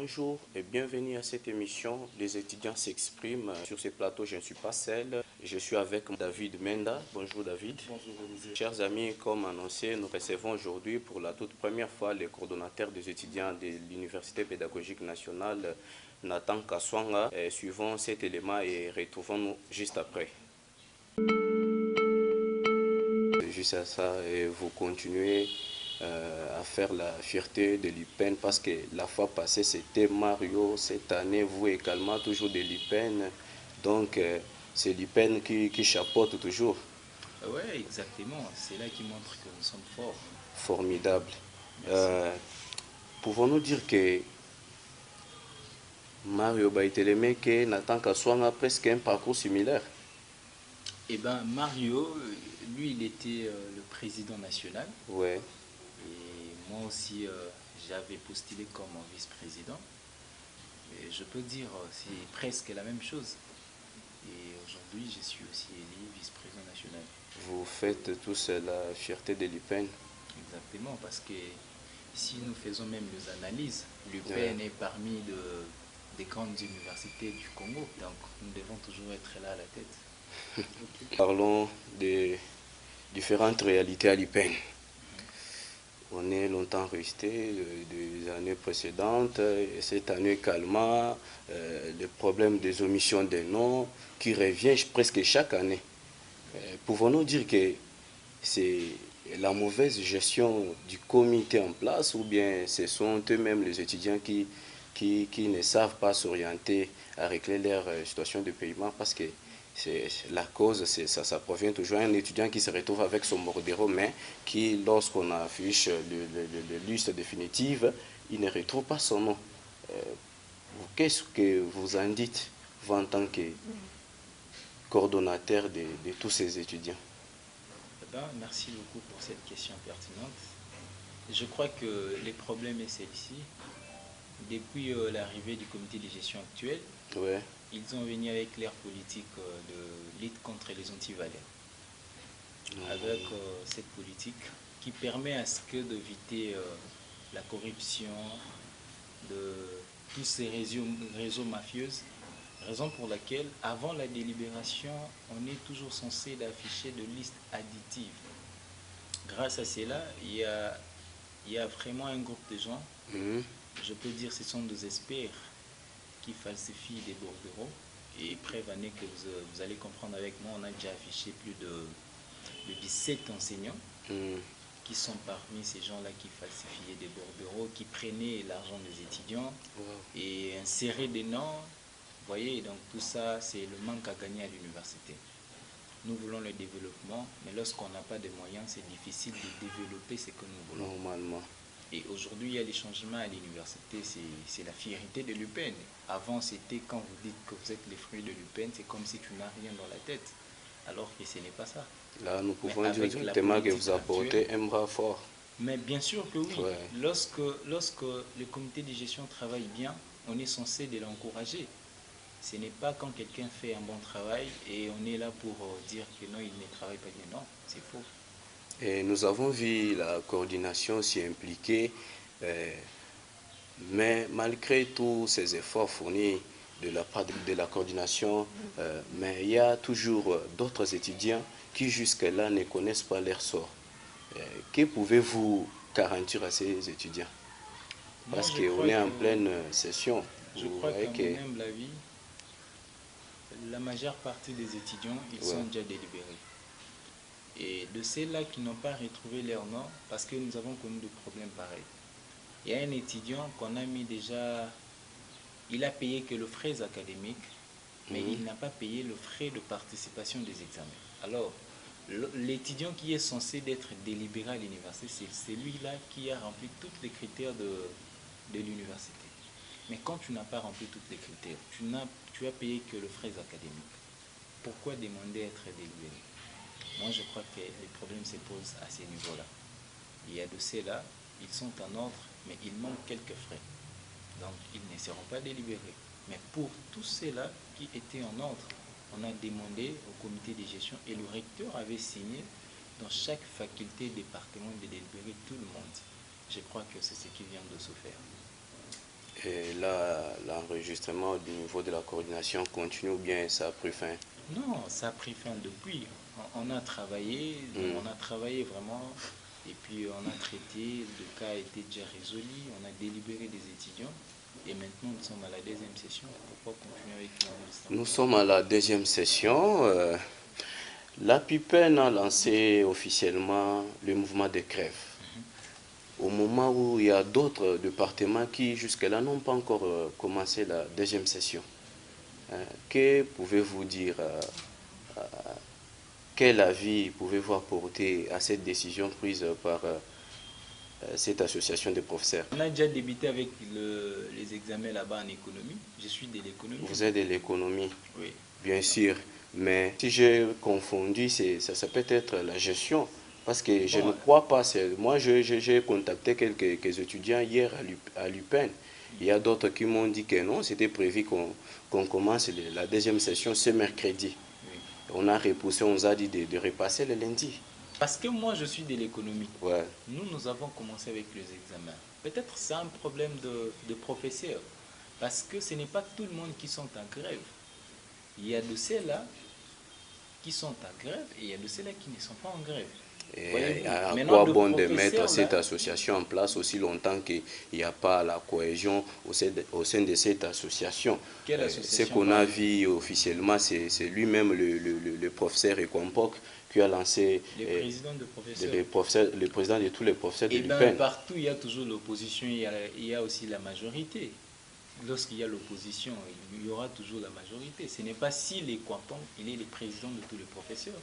Bonjour et bienvenue à cette émission. Les étudiants s'expriment. Sur ce plateau, je ne suis pas seul. Je suis avec David Menda. Bonjour David. Bonjour Olivier. Chers amis, comme annoncé, nous recevons aujourd'hui pour la toute première fois le coordonnateur des étudiants de l'Université pédagogique nationale, Nathan Kaswanga. Suivons cet élément et retrouvons-nous juste après. Juste à ça, et vous continuez à faire la fierté de l'UPEN parce que la fois passée c'était Mario, cette année vous également toujours de l'UPEN, donc c'est l'UPEN qui chapeaute toujours. Oui, exactement. C'est là qui montre que nous sommes forts. Formidable. Merci. Pouvons-nous dire que Mario Baïteleme que Nathan Kaswanga a presque un parcours similaire? Eh bien, Mario, lui, il était le président national. Ouais. Et moi aussi, j'avais postulé comme vice-président. Et je peux dire, c'est presque la même chose. Et aujourd'hui, je suis aussi élu vice-président national. Vous faites tous la fierté de l'UPEN. Exactement, parce que si nous faisons même les analyses, Ouais. l'UPN est parmi des grandes universités du Congo. Donc, nous devons toujours être là à la tête. Parlons des différentes réalités à l'UPEN. On est longtemps resté des années précédentes, et cette année également, le problème des omissions des noms qui revient presque chaque année. Pouvons-nous dire que c'est la mauvaise gestion du comité en place ou bien ce sont eux-mêmes les étudiants qui ne savent pas s'orienter à régler leur situation de paiement parce que la cause, ça provient toujours d'un étudiant qui se retrouve avec son bordereau, mais qui, lorsqu'on affiche le liste définitive, il ne retrouve pas son nom. Qu'est-ce que vous en dites, vous, en tant que coordonnateur de tous ces étudiants? Eh ben, merci beaucoup pour cette question pertinente. Je crois que les problèmes est celle-ci. Depuis l'arrivée du comité de gestion actuel, Ouais. ils ont venu avec leur politique de lutte contre les antivaleurs. Avec cette politique qui permet à ce que d'éviter la corruption de tous ces réseaux mafieux, raison pour laquelle avant la délibération on est toujours censé d'afficher de listes additives. Grâce à cela, il y a vraiment un groupe de gens, je peux dire ce sont des experts qui falsifient des bordereaux, et preuve année que vous allez comprendre avec moi, on a déjà affiché plus de 17 enseignants qui sont parmi ces gens-là qui falsifiaient des bordereaux, qui prenaient l'argent des étudiants et inséraient des noms. Vous voyez, donc tout ça, c'est le manque à gagner à l'université. Nous voulons le développement, mais lorsqu'on n'a pas de moyens, c'est difficile de développer ce que nous voulons. Normalement. Et aujourd'hui, il y a des changements à l'université, c'est la fierté de l'UPEN. Avant, c'était quand vous dites que vous êtes les fruits de l'UPEN, c'est comme si tu n'as rien dans la tête, alors que ce n'est pas ça. Là, nous pouvons dire avec la directement que politique vous apportez actuelle, un bras fort. mais bien sûr que oui, Ouais. lorsque le comité de gestion travaille bien, on est censé de l'encourager. Ce n'est pas quand quelqu'un fait un bon travail et on est là pour dire que non, il ne travaille pas bien. Non, c'est faux. Et nous avons vu la coordination s'y impliquer, mais malgré tous ces efforts fournis de la part de la coordination, mais il y a toujours d'autres étudiants qui jusque-là ne connaissent pas leur sort. Que pouvez-vous garantir à ces étudiants? Moi, Parce qu'on est en pleine session. je Vous crois voyez qu'à que... mon humble avis, la majeure partie des étudiants, ils sont déjà délibérés. Et de ceux-là qui n'ont pas retrouvé leur nom, parce que nous avons connu des problèmes pareils. Il y a un étudiant qu'on a mis déjà, il a payé que le frais académique, mais il n'a pas payé le frais de participation des examens. Alors, l'étudiant qui est censé d'être délibéré à l'université, c'est celui-là qui a rempli tous les critères de l'université. Mais quand tu n'as pas rempli tous les critères, tu as payé que le frais académique. Pourquoi demander à être délibéré? Moi, je crois que les problèmes se posent à ce niveau-là. Il y a de ceux-là, ils sont en ordre, mais il manque quelques frais. Donc, ils ne seront pas délibérés. Mais pour tous ceux-là qui étaient en ordre, on a demandé au comité de gestion et le recteur avait signé dans chaque faculté, département de délibérer tout le monde. Je crois que c'est ce qui vient de se faire. Et là, l'enregistrement au niveau de la coordination continue ou bien ça a pris fin? Non, ça a pris fin depuis. On a travaillé, on a travaillé vraiment, et puis on a traité, le cas a été déjà résolu, on a délibéré des étudiants, et maintenant nous sommes à la deuxième session. Pourquoi continuer avec l'enregistrement? Nous sommes à la deuxième session. La PIPEN a lancé officiellement le mouvement de grève. Au moment où il y a d'autres départements qui jusque-là n'ont pas encore commencé la deuxième session. Que pouvez-vous dire, quel avis pouvez-vous apporter à cette décision prise par cette association de professeurs? On a déjà débuté avec les examens là-bas en économie. Je suis de l'économie. Vous êtes de l'économie, Oui. bien sûr, mais si j'ai confondu, ça peut être la gestion. Parce que je ne crois pas, moi j'ai contacté quelques étudiants hier à l'UPEN. Il y a d'autres qui m'ont dit que non, c'était prévu qu'on commence la deuxième session ce mercredi. Oui. On a repoussé, on nous a dit de repasser le lundi. Parce que moi je suis de l'économie. Ouais. Nous avons commencé avec les examens. Peut-être c'est un problème de professeurs. Parce que ce n'est pas tout le monde qui sont en grève. Il y a de ceux-là qui sont en grève et il y a de ceux-là qui ne sont pas en grève. Et à quoi bon de mettre cette association en place aussi longtemps qu'il n'y a pas la cohésion au sein de cette association? Quelle association? Ce qu'on a vu officiellement, c'est lui-même le professeur Ekwambok qui a lancé le président de tous les professeurs de l'UPEN. bien, partout, il y a toujours l'opposition, il y a aussi la majorité. Lorsqu'il y a l'opposition, il y aura toujours la majorité. Ce n'est pas si Ekwambok, il est le président de tous les professeurs.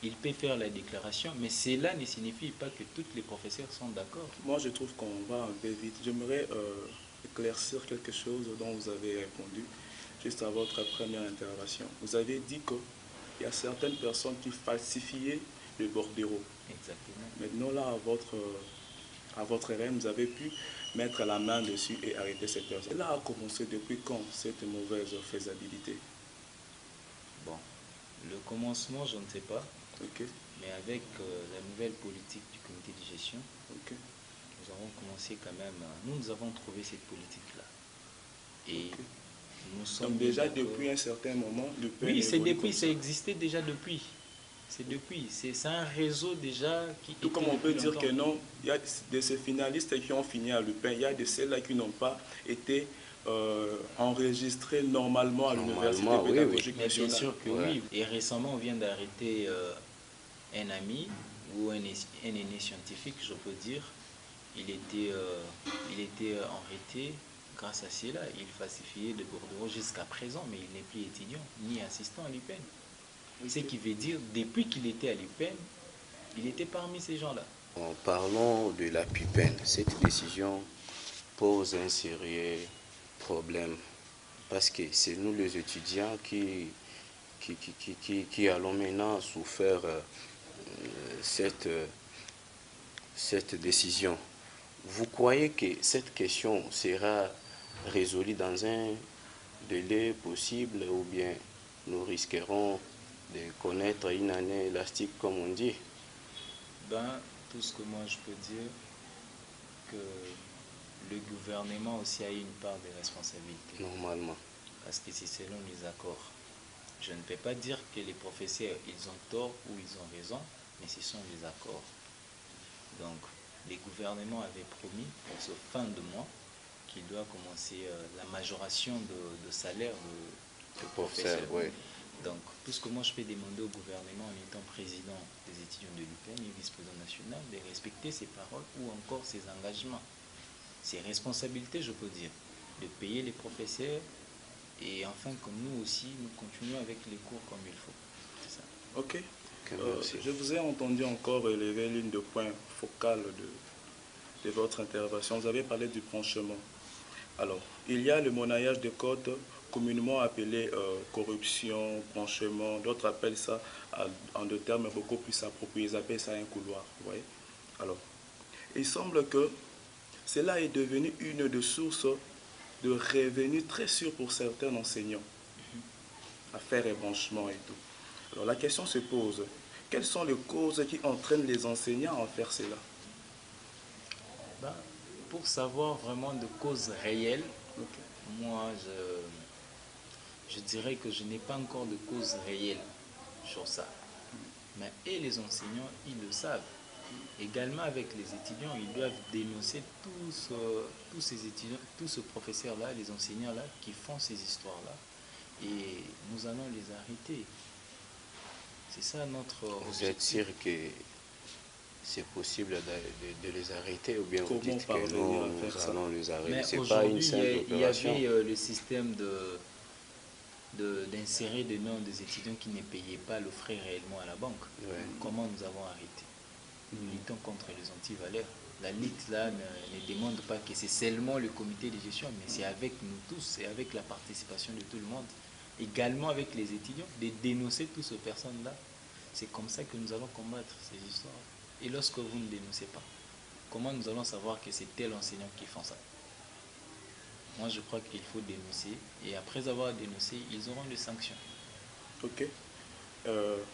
Il peut faire la déclaration, mais cela ne signifie pas que tous les professeurs sont d'accord. Moi, je trouve qu'on va un peu vite. J'aimerais éclaircir quelque chose dont vous avez répondu juste à votre première intervention. Vous avez dit qu'il y a certaines personnes qui falsifiaient le bordereau. Exactement. Maintenant, là, à votre règne, vous avez pu mettre la main dessus et arrêter cette personne. Là a commencé depuis quand cette mauvaise faisabilité? Bon, le commencement, je ne sais pas. Okay. Mais avec la nouvelle politique du comité de gestion, okay, nous avons commencé quand même, nous avons trouvé cette politique-là. Et okay, nous sommes... Donc déjà depuis un certain moment, le PEN... Oui, c'est depuis, ça existait déjà depuis. C'est depuis, c'est un réseau déjà qui... Tout comme on peut dire que non, il y a de ces finalistes qui ont fini à l'UPEN, il y a de ceux-là qui n'ont pas été enregistrés normalement à l'Université pédagogique nationale. Bien sûr que oui. Et récemment, on vient d'arrêter un ami ou un aîné scientifique, je peux dire. Il était arrêté grâce à cela. Il falsifiait de bordereau jusqu'à présent, mais il n'est plus étudiant ni assistant à l'UPEN. Ce qui veut dire, depuis qu'il était à l'UPEN, il était parmi ces gens-là. Parlons de la PIPEN. Cette décision pose un sérieux problème parce que c'est nous les étudiants qui allons maintenant souffrir cette décision. Vous croyez que cette question sera résolue dans un délai possible ou bien nous risquerons de connaître une année élastique comme on dit? Ben, tout ce que moi je peux dire, que le gouvernement aussi a eu une part de responsabilité. Normalement. Parce que c'est selon les accords. Je ne peux pas dire que les professeurs, ils ont tort ou ils ont raison, mais ce sont les accords. Donc, les gouvernements avaient promis pour ce fin de mois qu'il doit commencer la majoration de salaire de professeurs. Oui. Donc, tout ce que moi je peux demander au gouvernement en étant président des étudiants de l'UPEN et vice-président national, de respecter ses paroles ou encore ses engagements. Ses responsabilités, je peux dire, de payer les professeurs et enfin que nous aussi, nous continuons avec les cours comme il faut. C'est ça. Ok. Je vous ai entendu encore relever l'une des points focaux de votre intervention. Vous avez parlé du branchement. Alors, il y a le monnaillage de codes, communément appelé corruption, branchement. D'autres appellent ça, en deux termes beaucoup plus appropriés, ils appellent ça un couloir. Vous voyez? Alors, il semble que cela est devenu une des sources de revenus très sûrs pour certains enseignants à faire un branchement et tout. Alors la question se pose, quelles sont les causes qui entraînent les enseignants à faire cela? Ben, pour savoir vraiment de causes réelles, Okay. Moi, je dirais que je n'ai pas encore de cause réelle sur ça. Mais et les enseignants, ils le savent. Également avec les étudiants, ils doivent dénoncer tous ces étudiants, tous ces professeurs-là, les enseignants-là qui font ces histoires-là. Et nous allons les arrêter. C'est ça notre Vous objectif. êtes sûr que c'est possible de les arrêter ou bien vous Comment dites que parvenir non, à nous faire ça? allons les arrêter? Mais C'est pas une aujourd'hui, simple il y opération. avait le système d'insérer des noms des étudiants qui ne payaient pas le frais réellement à la banque. Ouais. Comment nous avons arrêté? Nous luttons contre les antivaleurs. La lutte là ne demande pas que c'est seulement le comité de gestion, mais c'est avec nous tous et avec la participation de tout le monde. Également avec les étudiants, de dénoncer toutes ces personnes-là. C'est comme ça que nous allons combattre ces histoires. Et lorsque vous ne dénoncez pas, comment nous allons savoir que c'est tel enseignant qui font ça? Moi, je crois qu'il faut dénoncer. Et après avoir dénoncé, ils auront des sanctions. Ok.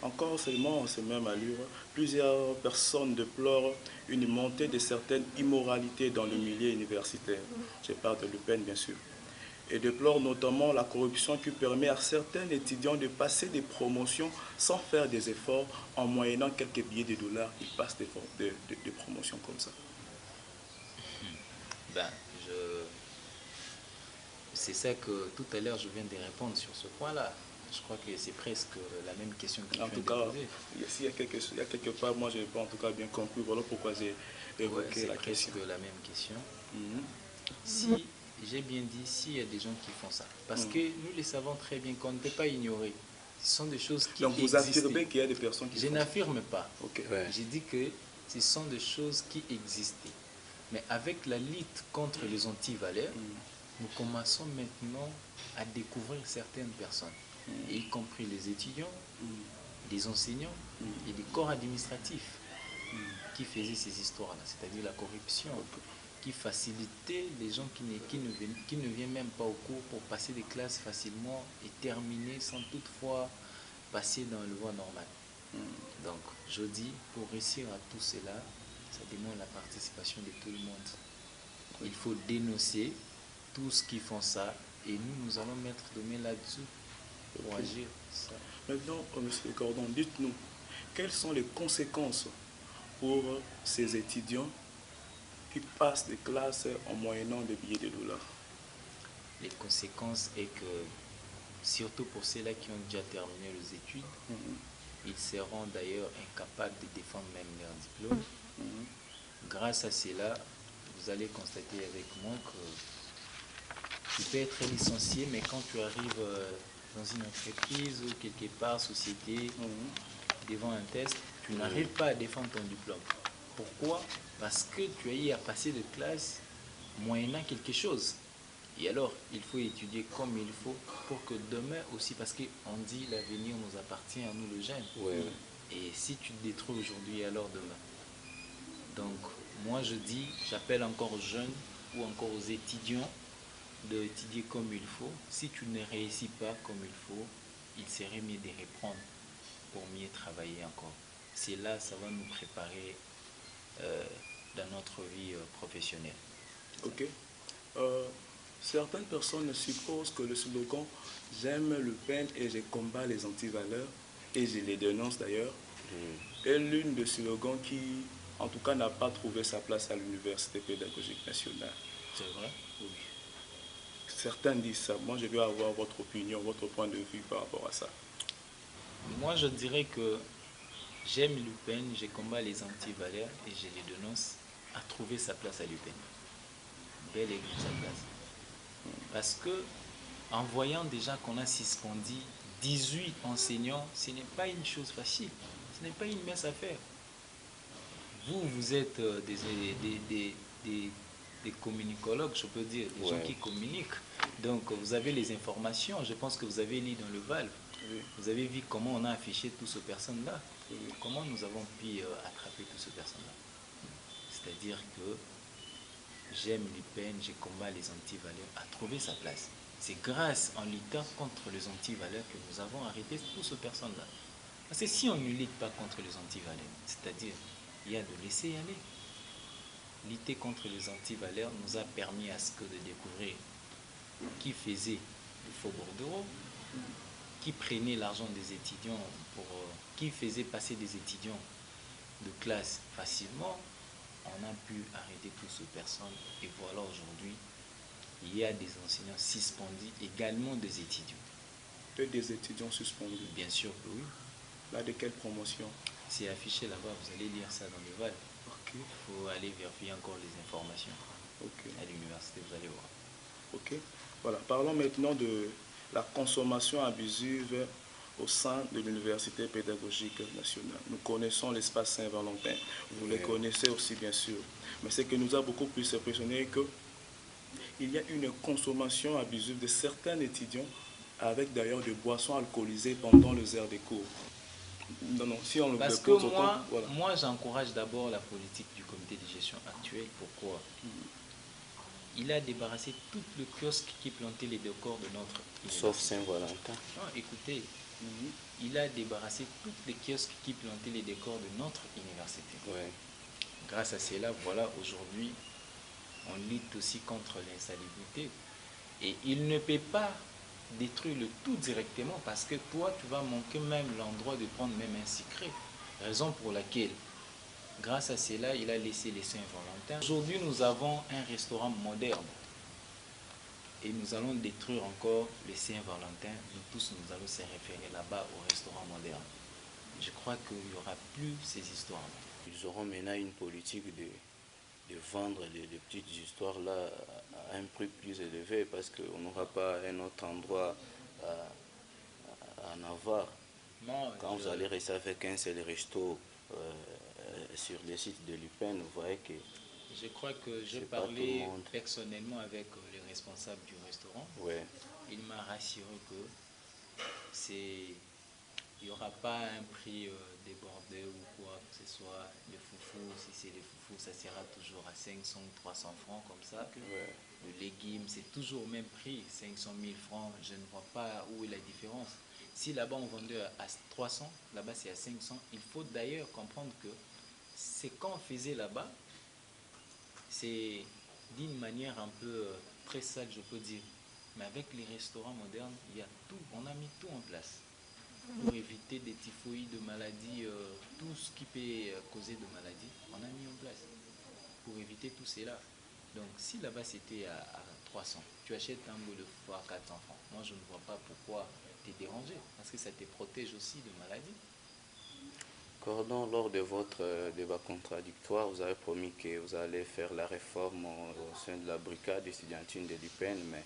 Encore seulement en ce même allure, plusieurs personnes déplorent une montée de certaines immoralités dans le milieu universitaire. Je parle de l'UPEN, bien sûr. Et déplorent notamment la corruption qui permet à certains étudiants de passer des promotions sans faire des efforts, en moyennant quelques billets de dollars, ils passent des promotions comme ça. Ben, c'est ça que tout à l'heure je viens de répondre sur ce point-là. Je crois que c'est presque la même question que tu viens de poser. Il y a quelque part, moi je n'ai pas en tout cas bien compris, voilà pourquoi j'ai évoqué la question. C'est presque la même question. Mhm. Si, j'ai bien dit, s'il y a des gens qui font ça, parce que nous les savons très bien qu'on ne peut pas ignorer. Ce sont des choses qui Donc vous existent. affirmez qu'il y a des personnes qui font ça? Je n'affirme pas. Okay. Ouais. J'ai dit que ce sont des choses qui existaient. Mais avec la lutte contre les antivaleurs, nous commençons maintenant à découvrir certaines personnes, y compris les étudiants, les enseignants et les corps administratifs qui faisaient ces histoires-là, c'est-à-dire la corruption, qui facilitait les gens qui ne viennent même pas au cours pour passer des classes facilement et terminer sans toutefois passer dans le voie normale. Donc, je dis, pour réussir à tout cela, ça demande la participation de tout le monde. Il faut dénoncer tous qui font ça et nous allons mettre de main là-dessus pour agir. Ça. Maintenant, M. Cordon, dites-nous, quelles sont les conséquences pour ces étudiants qui passent des classes en moyennant des billets de dollars? Les conséquences est que, surtout pour ceux-là qui ont déjà terminé les études, ils seront d'ailleurs incapables de défendre même leur diplôme. Grâce à cela, vous allez constater avec moi que tu peux être licencié, mais quand tu arrives dans une entreprise ou quelque part, société, devant un test, tu n'arrives pas à défendre ton diplôme. Pourquoi? Parce que tu as eu à passer de classe moyennant quelque chose. Et alors, il faut étudier comme il faut pour que demain aussi, parce qu'on dit l'avenir nous appartient à nous les jeunes. Ouais. Et si tu te détruis aujourd'hui, alors demain. Donc, moi je dis, j'appelle encore aux jeunes ou encore aux étudiants d'étudier comme il faut. Si tu ne réussis pas comme il faut, il serait mieux de reprendre pour mieux travailler encore. C'est là, ça va nous préparer dans notre vie professionnelle. Ok. Certaines personnes supposent que le slogan « J'aime le PEN et je combats les antivaleurs » et je les dénonce d'ailleurs, est l'une des slogans qui, en tout cas, n'a pas trouvé sa place à l'Université pédagogique nationale. C'est vrai? Oui. Certains disent ça. Moi, je veux avoir votre opinion, votre point de vue par rapport à ça. Moi, je dirais que j'aime l'UPEN, je combats les antivaleurs et je les dénonce à trouver sa place à l'UPEN. Bel et bien sa place. Parce que, en voyant déjà qu'on a suspendu 18 enseignants, ce n'est pas une chose facile. Ce n'est pas une mince affaire. Vous êtes des communicologues, je peux dire, des gens qui communiquent. Donc, vous avez les informations. Je pense que vous avez lu dans le Valve. Oui. Vous avez vu comment on a affiché toutes ces personnes-là. Oui. Comment nous avons pu attraper toutes ces personnes-là. C'est-à-dire que j'aime l'UPEN, je combats les antivaleurs, à trouver sa place. C'est grâce en luttant contre les antivaleurs que nous avons arrêté toutes ces personnes-là. Parce que si on ne lutte pas contre les antivaleurs, c'est-à-dire il y a de laisser aller. Lutter contre les antivaleurs nous a permis à ce que de découvrir qui faisait le faux bordereau, qui prenait l'argent des étudiants, qui faisait passer des étudiants de classe facilement, on a pu arrêter toutes ces personnes. Et voilà, aujourd'hui, il y a des enseignants suspendus, également des étudiants. Et des étudiants suspendus? Bien sûr que oui. Là, de quelle promotion? C'est affiché là-bas, vous allez lire ça dans le Val. Ok. Il faut aller vérifier encore les informations. Ok. À l'université, vous allez voir. Ok. Voilà. Parlons maintenant de la consommation abusive au sein de l'Université pédagogique nationale. Nous connaissons l'espace Saint-Valentin. Vous les connaissez aussi, bien sûr. Mais ce qui nous a beaucoup plus impressionné est qu'il y a une consommation abusive de certains étudiants, avec d'ailleurs des boissons alcoolisées pendant les heures des cours. Non, si on le Parce que moi j'encourage d'abord la politique du comité de gestion actuel. Pourquoi? Il a débarrassé tout le kiosque qui plantait les décors de notre université. Sauf Saint-Valentin. Non, écoutez, il a débarrassé tous les kiosques qui plantaient les décors de notre université. Ouais. Grâce à cela, voilà, aujourd'hui, on lutte aussi contre l'insalubrité. Et il ne peut pas détruire le tout directement parce que toi, tu vas manquer même l'endroit de prendre même un secret. Raison pour laquelle, grâce à cela, il a laissé les Saint-Valentin. Aujourd'hui, nous avons un restaurant moderne. Et nous allons détruire encore les Saint-Valentin. Nous tous, nous allons se référer là-bas au restaurant moderne. Je crois qu'il n'y aura plus ces histoires-là. Ils auront maintenant une politique de vendre les petites histoires-là à un prix plus élevé parce qu'on n'aura pas un autre endroit à en avoir. Non, quand vous allez rester avec un seul resto sur le site de l'UPEN, vous voyez que... Je crois que j'ai parlé personnellement avec les responsables du restaurant. Ouais. Il m'a rassuré que il n'y aura pas un prix débordé ou quoi que ce soit. Les foufous, si c'est les foufous, ça sera toujours à 500 ou 300 francs comme ça. Ouais. Le légume, c'est toujours au même prix, 500 000 francs. Je ne vois pas où est la différence. Si là-bas on vendait à 300, là-bas c'est à 500. Il faut d'ailleurs comprendre que c'est qu'on faisait là-bas, c'est d'une manière un peu très sale, je peux dire. Mais avec les restaurants modernes, il y a tout, on a mis tout en place pour éviter des typhoïdes, de maladies, tout ce qui peut causer de maladies, on a mis en place pour éviter tout cela. Donc si là-bas c'était à 300, tu achètes un bout de foie à 400 francs. Moi je ne vois pas pourquoi t'es dérangé, parce que ça te protège aussi de maladies. Cordon, lors de votre débat contradictoire, vous avez promis que vous allez faire la réforme au sein de la brigade estudiantine de l'UPEN, mais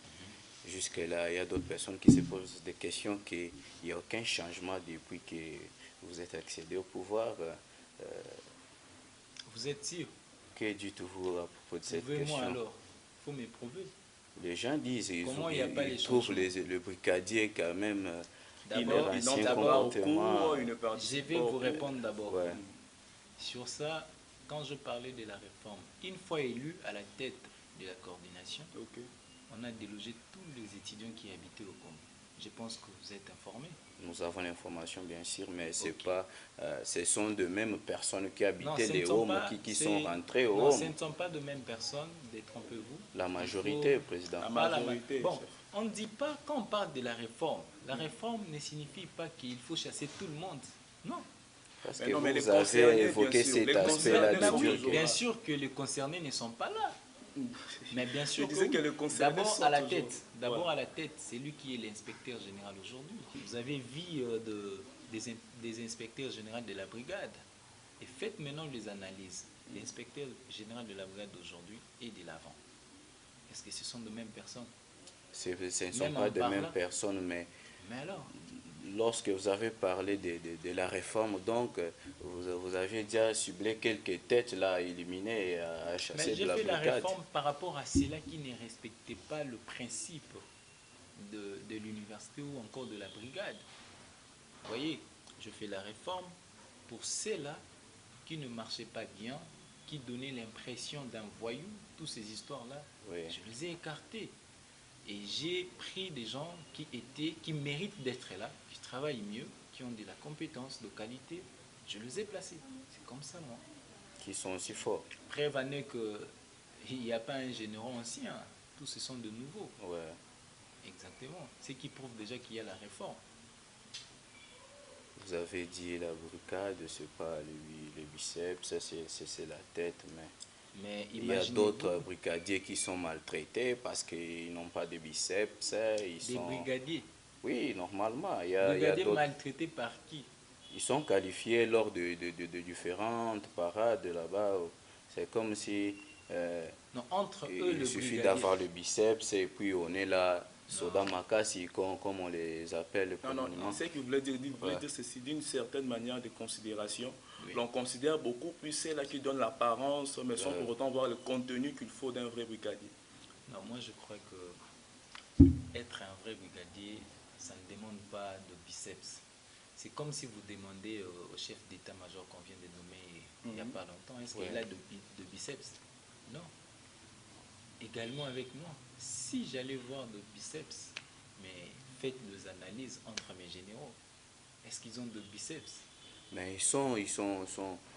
jusque-là, il y a d'autres personnes qui se posent des questions qu'il n'y a aucun changement depuis que vous êtes accédé au pouvoir. Vous êtes sûr? Que dites-vous à propos de cette question? Prouvez-moi alors, il faut m'éprouver. Les gens disent qu'ils trouvent le brigadier quand même... D'abord, je vais vous répondre d'abord. Ouais. Sur ça, quand je parlais de la réforme, une fois élu à la tête de la coordination, on a délogé tous les étudiants qui habitaient au Congo. Je pense que vous êtes informés. Nous avons l'information, bien sûr, mais ce sont de mêmes personnes qui habitaient les Homes qui sont rentrées au Home. Non, ce ne sont pas de mêmes personnes, détrompez-vous. La majorité, Président. La majorité. Bon, on ne dit pas, quand on parle de la réforme ne signifie pas qu'il faut chasser tout le monde. Non. Parce que vous avez évoqué cet aspect-là. Bien sûr que les concernés ne sont pas là. Mais bien sûr, d'abord à la tête, c'est lui qui est l'inspecteur général aujourd'hui. Vous avez vu des inspecteurs généraux de la brigade. Et faites maintenant les analyses. L'inspecteur général de la brigade d'aujourd'hui et de l'avant. Est-ce que ce sont de mêmes personnes? Ce ne sont pas de mêmes personnes, mais alors, lorsque vous avez parlé de la réforme, donc vous avez déjà ciblé quelques têtes là, à éliminer et à chasser de la brigade. J'ai fait la réforme par rapport à ceux-là qui ne respectaient pas le principe de l'université ou encore de la brigade. Vous voyez, je fais la réforme pour ceux-là qui ne marchaient pas bien, qui donnaient l'impression d'un voyou, toutes ces histoires-là. Oui. Je les ai écartés. Et j'ai pris des gens qui méritent d'être là, qui travaillent mieux, qui ont de la compétence, de qualité. Je les ai placés. C'est comme ça, moi. Qui sont aussi forts. Preuve en est qu'il n'y a pas un général ancien. Tous ce sont de nouveaux. Ouais. Exactement. Ce qui prouve déjà qu'il y a la réforme. Vous avez dit la brigade, c'est pas le biceps, ça c'est la tête, Mais il y a imaginez-vous, d'autres brigadiers qui sont maltraités parce qu'ils n'ont pas de biceps, ils des sont... brigadiers. Oui, normalement, il y a Brigadiers d'autres... maltraités par qui? Ils sont qualifiés lors de différentes parades là-bas. C'est comme si Non, entre eux, il le suffit brigadier. d'avoir le biceps et puis on est là, soda Non, makasi, comme on les appelle Non, non, communément. ce qu'il voulait dire, Ouais. ceci, d'une certaine manière de considération. oui. L'on considère beaucoup plus ceux-là qui donnent l'apparence, mais sans Ouais. pour autant voir le contenu qu'il faut d'un vrai brigadier. Non, moi je crois que être un vrai brigadier, ça ne demande pas de biceps. C'est comme si vous demandez au chef d'état-major qu'on vient de nommer il n'y a pas longtemps, est-ce qu'il a de biceps? Non. Également avec moi, si j'allais voir de biceps, mais faites les analyses entre mes généraux, est-ce qu'ils ont de biceps? Mais On ils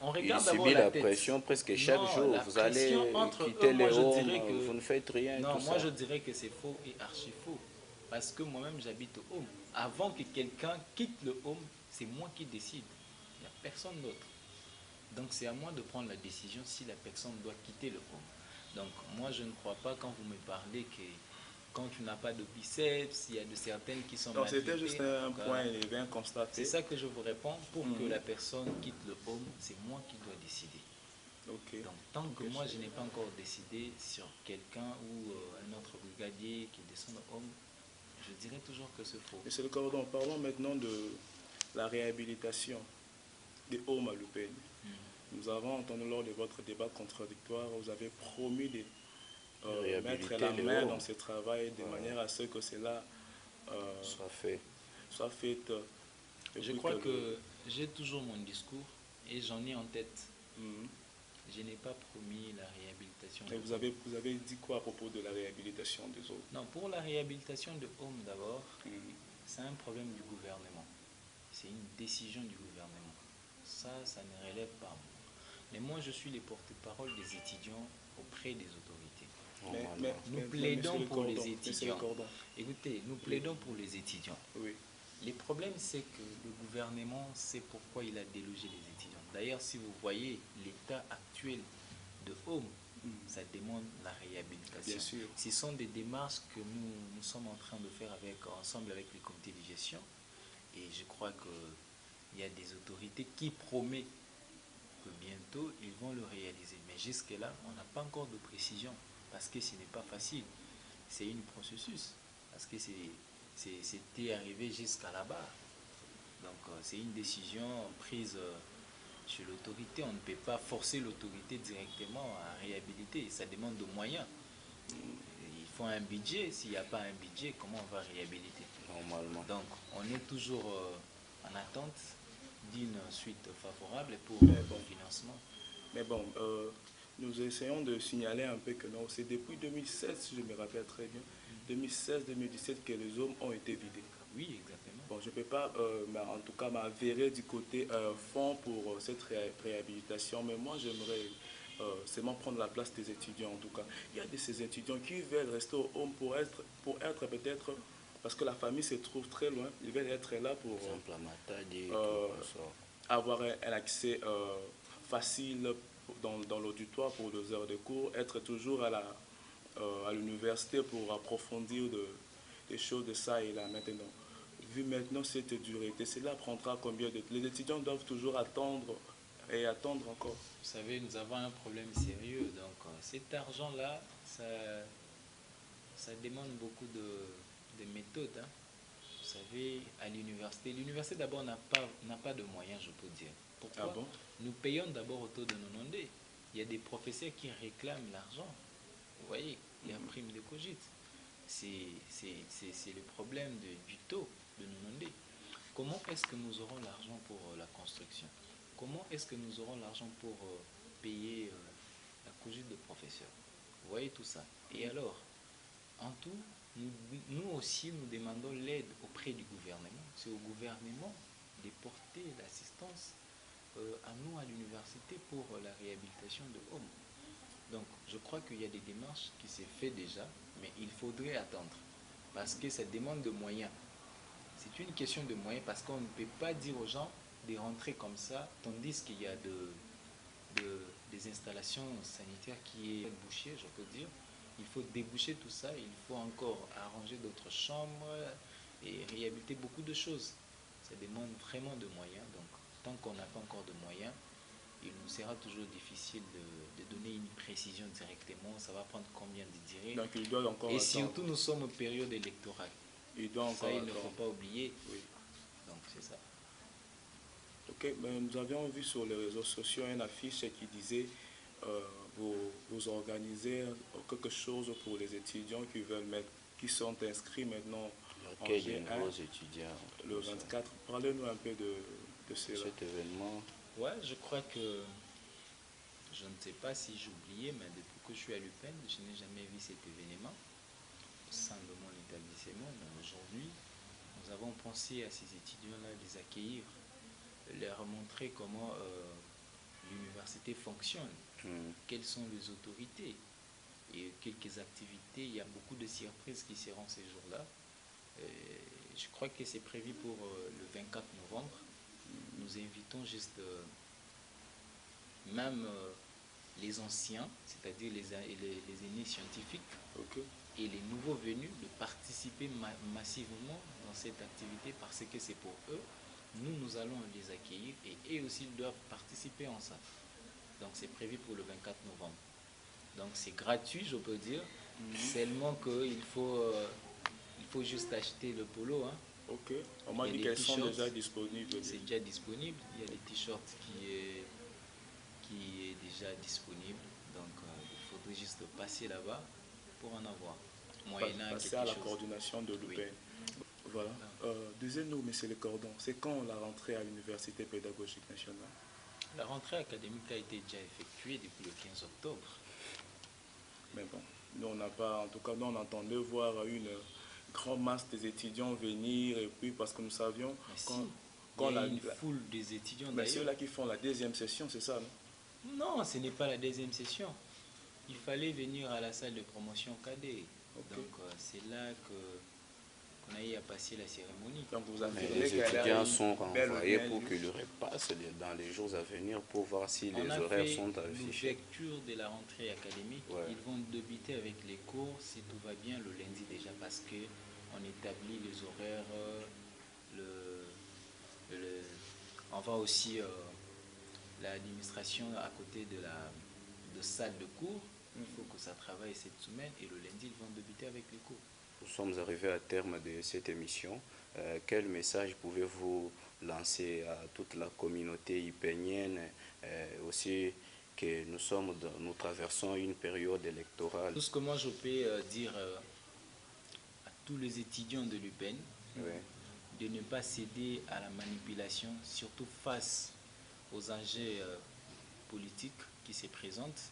regarde d'abord subissent la la tête. pression presque chaque Non, jour. la Vous allez pression entre quitter eux, moi les je hommes, dirais que... vous ne faites rien, Non, tout moi ça. je dirais que c'est faux et archi faux. Parce que moi-même j'habite au home. Avant que quelqu'un quitte le home, c'est moi qui décide. Il n'y a personne d'autre. Donc c'est à moi de prendre la décision si la personne doit quitter le home. Donc moi je ne crois pas quand vous me parlez que quand tu n'as pas de biceps, il y a de certaines qui sont Donc c'était maltraitées. juste un Donc, point élevé, un constat c'est fait. ça que je vous réponds. Pour que la personne quitte le home, c'est moi qui dois décider. Ok. Donc tant que moi je n'ai pas encore décidé sur quelqu'un ou un autre brigadier qui descend au home, je dirais toujours que c'est faux. Monsieur le Cordon, parlons maintenant de la réhabilitation des hommes à l'UPN. Nous avons entendu lors de votre débat contradictoire, vous avez promis de mettre la main dans ce travail de manière à ce que cela soit fait. Je crois que j'ai toujours mon discours et j'en ai en tête. Je n'ai pas promis la réhabilitation. Et vous avez dit quoi à propos de la réhabilitation des hommes? Non, pour la réhabilitation de hommes d'abord, c'est un problème du gouvernement. C'est une décision du gouvernement. Ça ne relève pas moi. Mais moi, je suis le porte-parole des étudiants auprès des autorités. Nous plaidons pour les étudiants. Écoutez, nous plaidons pour les étudiants. Oui. Le problème, c'est que le gouvernement sait pourquoi il a délogé les étudiants. D'ailleurs, si vous voyez l'état actuel de Home, ça demande la réhabilitation. Bien sûr. Ce sont des démarches que nous sommes en train de faire ensemble avec les comités de gestion. Et je crois qu'il y a des autorités qui promettent que bientôt, ils vont le réaliser. Mais jusque-là, on n'a pas encore de précision parce que ce n'est pas facile. C'est un processus parce que c'était arrivé jusqu'à là-bas. Donc, c'est une décision prise chez l'autorité. On ne peut pas forcer l'autorité directement à réhabiliter. Ça demande de moyens. Il faut un budget. S'il n'y a pas un budget, comment on va réhabiliter? Normalement. Donc, on est toujours en attente d'une suite favorable pour le financement. Mais bon, nous essayons de signaler un peu que non, c'est depuis 2016, si je me rappelle très bien, 2016-2017 que les hommes ont été vidés. Oui, exactement. Bon, je ne peux pas, en tout cas, m'avérer du côté fonds pour cette réhabilitation, mais moi, j'aimerais seulement prendre la place des étudiants, en tout cas. Il y a de ces étudiants qui veulent rester au home pour être peut-être, parce que la famille se trouve très loin, ils veulent être là pour avoir un accès facile dans l'auditoire pour 2 heures de cours, être toujours à l'université pour approfondir des choses de ça et là maintenant. Vu maintenant cette dureté, cela prendra combien de temps? Les étudiants doivent toujours attendre et attendre encore. Vous savez, nous avons un problème sérieux. Donc cet argent-là, ça demande beaucoup de méthodes. Hein. Vous savez, à l'université d'abord n'a pas de moyens, je peux dire. Pourquoi? Nous payons d'abord autour de 90. Il y a des professeurs qui réclament l'argent. Vous voyez, il y a prime de cogite. C'est le problème du taux de 90. Comment est-ce que nous aurons l'argent pour la construction? Comment est-ce que nous aurons l'argent pour payer la cogite de professeurs? Vous voyez tout ça. Et alors, en tout, nous aussi, nous demandons l'aide auprès du gouvernement. C'est au gouvernement de porter l'assistance à nous, à l'université, pour la réhabilitation de Home. Donc, je crois qu'il y a des démarches qui s'est fait déjà, mais il faudrait attendre. parce que ça demande de moyens. C'est une question de moyens parce qu'on ne peut pas dire aux gens de rentrer comme ça, tandis qu'il y a des installations sanitaires qui est bouchées, je peux dire. Il faut déboucher tout ça, il faut encore arranger d'autres chambres et réhabiliter beaucoup de choses. Ça demande vraiment de moyens. Donc, tant qu'on n'a pas encore de moyens, il nous sera toujours difficile de donner une précision directement. Ça va prendre combien de durée. Donc, il doit encore et attendre. surtout, nous sommes en période électorale. Il doit encore ça, il attendre. ne faut pas oublier. Oui. Donc, c'est ça. Ok, ben, nous avions vu sur les réseaux sociaux une affiche qui disait vous organisez quelque chose pour les étudiants qui veulent mettre, qui sont inscrits maintenant en G1, nouveaux étudiants, le 24. Parlez-nous un peu de cela. Cet événement. Ouais, je crois que, je ne sais pas si j'ai oublié, mais depuis que je suis à l'UPEN, je n'ai jamais vu cet événement au sein de mon établissement. Mais aujourd'hui, nous avons pensé à ces étudiants-là, les accueillir, leur montrer comment l'université fonctionne, quelles sont les autorités et quelques activités. Il y a beaucoup de surprises qui seront ces jours-là. Je crois que c'est prévu pour le 24 novembre. Nous invitons juste même les anciens, c'est-à-dire les aînés scientifiques, et les nouveaux venus de participer massivement dans cette activité parce que c'est pour eux. Nous allons les accueillir et eux aussi ils doivent participer en ça. Donc c'est prévu pour le 24 novembre. Donc c'est gratuit, je peux dire. Seulement qu'il faut juste acheter le polo. Hein. Ok. On m'a dit qu'elles sont déjà disponibles. C'est déjà disponible. Il y a des t-shirts qui est déjà disponible. Donc il faudrait juste passer là-bas pour en avoir. Moyennant passer à la coordination de l'UPEN. Oui. Voilà. Deuxième-nous, monsieur Le Cordon, c'est quand la rentrée à l'Université pédagogique nationale? La rentrée académique a été déjà effectuée depuis le 15 octobre. Mais bon, nous on n'a pas, en tout cas, nous on entendait voir une grande masse des étudiants venir, et puis parce que nous savions quand il y a une foule des étudiants d'ailleurs. Mais ceux-là qui font la deuxième session, c'est ça, non? Non, ce n'est pas la deuxième session. Il fallait venir à la salle de promotion cadet. Okay. Donc c'est là qu'on a eu à passer la cérémonie. Donc vous avez les étudiants sont renvoyés pour qu'ils repassent dans les jours à venir pour voir si les horaires sont affichés. L'ouverture de la rentrée académique, ils vont débuter avec les cours, si tout va bien, le lundi déjà, parce qu'on établit les horaires, on va aussi l'administration à côté de salle de cours. Il faut que ça travaille cette semaine et le lundi, ils vont débuter avec les cours. Nous sommes arrivés à terme de cette émission. Quel message pouvez-vous lancer à toute la communauté hypénienne, aussi que nous traversons une période électorale? Tout ce que moi je peux dire à tous les étudiants de l'UPEN, de ne pas céder à la manipulation, surtout face aux enjeux politiques qui se présentent.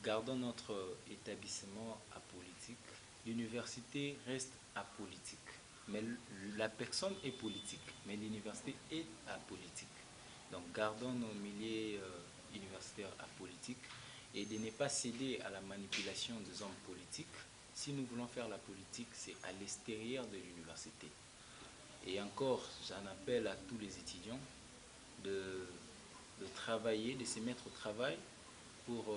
Gardons notre établissement apolitique. L'université reste apolitique. Mais la personne est politique, mais l'université est apolitique. Donc gardons nos milieux universitaires apolitiques et de ne pas céder à la manipulation des hommes politiques. Si nous voulons faire la politique, c'est à l'extérieur de l'université. Et encore, j'en appelle à tous les étudiants de travailler, de se mettre au travail pour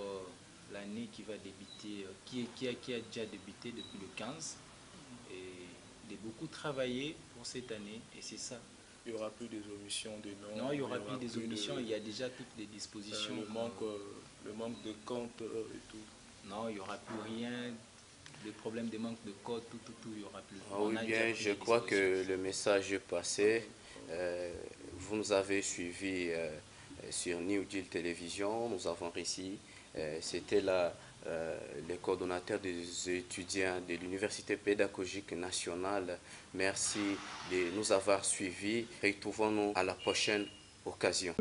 l'année qui va débuter, qui a déjà débuté depuis le 15, et de beaucoup travailler pour cette année, et c'est ça. Il n'y aura plus des omissions de noms? Non, il n'y aura plus des omissions, il y a déjà toutes les dispositions. Le manque de compte et tout? Non, il n'y aura plus rien. Le problème de manque de code, tout, il n'y aura plus. Oui, bien, je crois que le message est passé. Vous nous avez suivis sur New Deal Télévision, nous avons réussi. C'était là le coordonnateur des étudiants de l'Université pédagogique nationale. Merci de nous avoir suivis. Retrouvons-nous à la prochaine occasion.